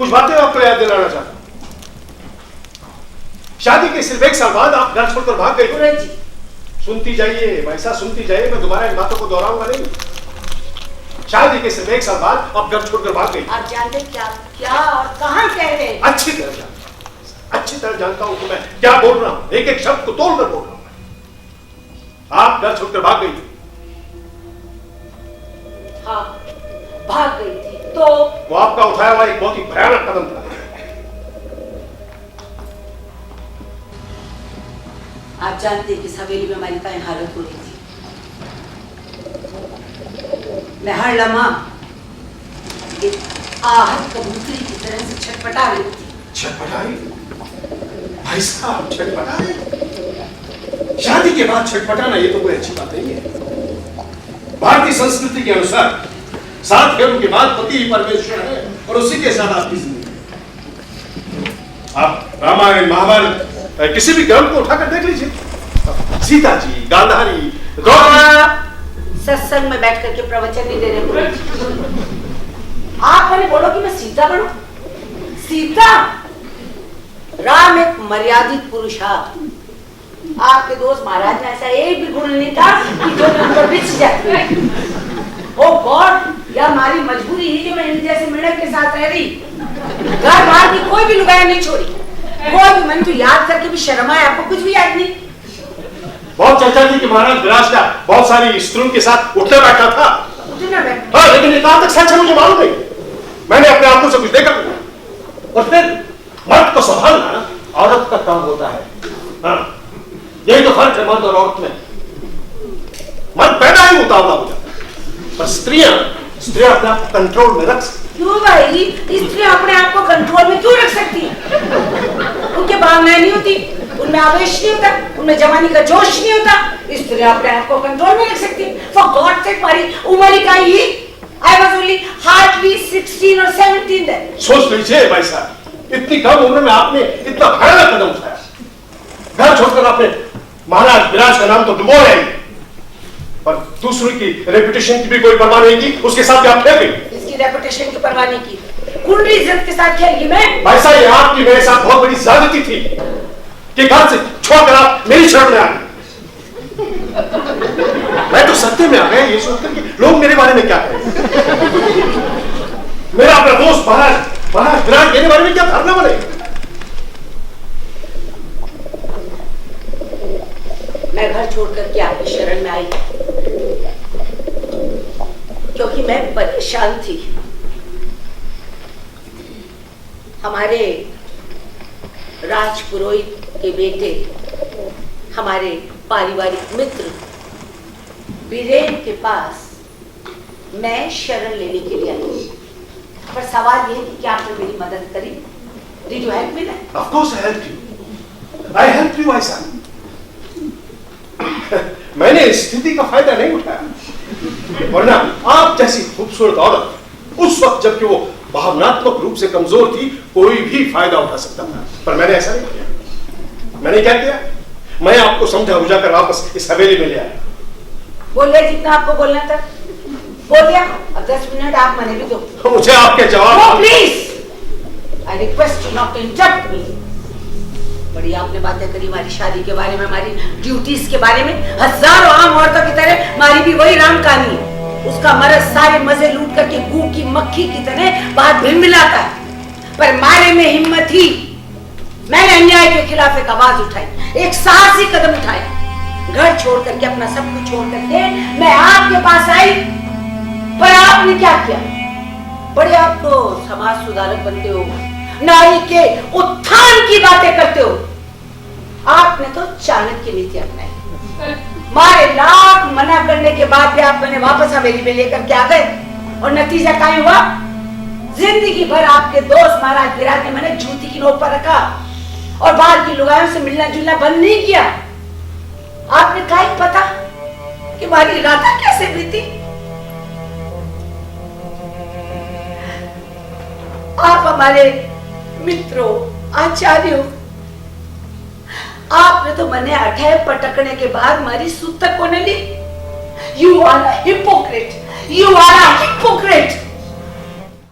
कुछ बातें आपको याद दिलाना चाहता हूं। शादी के सिर्फ 1 साल बाद आप घर छोड़कर भाग गई। जी सुनती जाइए भाई साहब, सुनती जाइए, मैं दोबारा इन बातों को दोहराऊंगा नहीं। शादी के सिर्फ 1 साल बाद आप घर छोड़कर भाग गई। आप जानते क्या क्या और कहां कह रहे हैं? अच्छी तरह जानता हूं कि मैं क्या बोल रहा हूं, एक एक शब्द को तोड़कर बोल रहा हूं। आप घर छोड़कर भाग गई। हाँ, भाग गई थी तो वो आपका उठाया हुआ एक बहुत ही भयानक कदम था। आप जानते हैं कि हवेली में हमारी क्या हालत हो रही थी। मैं हर लम्हा एक आहत कबूतरी की तरह से छटपटा रही थी। छटपटाई? भाई साहब छटपटाई? शादी के बाद छटपटाना ये तो कोई अच्छी बात नहीं है। भारतीय संस्कृति के अनुसार 7 फेरों के बाद पति ही परमेश्वर है और उसी के साथ आपकी जिंदगी। आप रामायण महाभारत किसी भी ग्रंथ को उठाकर देख लीजिए। सीता जी, गांधारी, गौरी। सत्संग में बैठ करके प्रवचन नहीं दे रहे। आप मैंने बोलो कि मैं सीता बनूं? सीता? राम एक मर्यादित पुरुष है। आपके दोस्त महाराज में ऐसा एक भी गुण नहीं था कि जो मैं उन पर बिछ जाती। ओ गॉड, या हमारी मजबूरी ही कि मैं इन जैसे मिनट के साथ रह रही। घर बाहर की कोई भी लुगाई नहीं छोड़ी। कोई भी, मैंने तो याद करके भी शर्म आया। आपको कुछ भी याद नहीं? बहुत चर्चा थी कि महाराज विराज का बहुत सारी स्त्रियों के साथ उठने बैठा था। उठने बैठा? हाँ, लेकिन ये कहां तक सच है मुझे मालूम नहीं। मैंने अपने आंखों से कुछ देखा। और फिर मर्द को संभालना औरत का काम होता है। हाँ, यही तो फर्क है मर्द और औरत में। मर्द पैदा ही उतावला हो जाता है, पर स्त्रियां अपने आप को कंट्रोल में रख सकती। क्यों भाई? स्त्रियां अपने आप को कंट्रोल में क्यों रख सकती हैं? उनके भावनाएं नहीं होती, उनमें आवेश नहीं होता, उनमें जवानी का जोश नहीं होता। स्त्रियां अपने आप को कंट्रोल में रख सकती हैं। फॉर गॉड सेक, हमारी उम्र ही का ही। I was only hardly 16 or 17 then. सोच लीजिए भाई साहब, इतनी कम उम्र में आपने इतना भयानक कदम उठाया। घर छोड़कर आपने महाराज विराज का नाम तो डुबोया ही, पर दूसरों की रेपुटेशन की भी कोई परवाह नहीं की, उसके साथ भी आप खेल गई। इसकी रेपुटेशन की परवाह नहीं की, कुंडली इज्जत के साथ खेल गई मैं। भाई साहब, ये आपकी मेरे साथ बहुत बड़ी ज्यादती थी कि घर से छोड़कर आप मेरी शरण में आ गए। मैं तो सत्य में आ गया ये सोचकर कि लोग मेरे बारे में क्या कहेंगे। मेरा अपना दोस्त महाराज विराट मेरे बारे में क्या धारणा बनेगा। मैं घर छोड़कर के आपकी शरण में आई क्योंकि मैं परेशान थी। हमारे राजपुरोहित के बेटे, हमारे पारिवारिक मित्र वीरेन के पास मैं शरण लेने के लिए आई। पर सवाल ये है कि क्या आपने मेरी मदद करी? Did you help me then? Of course I helped you. I helped you, भाई साहब। मैंने इस स्थिति का फायदा नहीं उठाया, वरना आप जैसी खूबसूरत औरत उस वक्त जबकि वो भावनात्मक रूप से कमजोर थी, कोई भी फायदा उठा सकता था। पर मैंने ऐसा नहीं किया। मैंने क्या किया? मैं आपको समझा बुझाकर वापस इस हवेली में ले आया। बोलिए जितना आपको बोलना था बोल दिया। अब 10 मिनट आप मने भी दो। मुझे आपके जवाब। Please, I request you not to interrupt me. बड़ी आपने बातें करी हमारी शादी के बारे में, हमारी ड्यूटीज के बारे में। हजारों आम औरतों की तरह हमारी भी वही राम कहानी है। उसका मर्द सारे मजे लूट करके गू की मक्खी की तरह बाहर भिलमिलाता है, पर मारे में हिम्मत ही। मैंने अन्याय के खिलाफ एक आवाज उठाई, एक साहसी कदम उठाया। घर छोड़ करके, अपना सब कुछ छोड़ करके मैं आपके पास आई। पर आपने क्या किया? बड़े आप तो समाज सुधारक बनते हो, नारी के उत्थान की बातें करते हो। आपने तो चाणक्य नीति अपनाई। मारे लाख मना करने के बाद भी आप मैंने वापस हवेली में लेकर के आ गए, और नतीजा क्या हुआ? जिंदगी भर आपके दोस्त महाराज विराट ने मैंने जूती की नोक पर रखा और बाहर की लुगाइयों से मिलना जुलना बंद नहीं किया। आपने क्या पता कि हमारी राधा कैसे बीती? आप हमारे मित्रों, आचार्यों, आपने तो मने अठे पटकने के बाद हमारी सूतक कोने ली। You are a hypocrite. You are a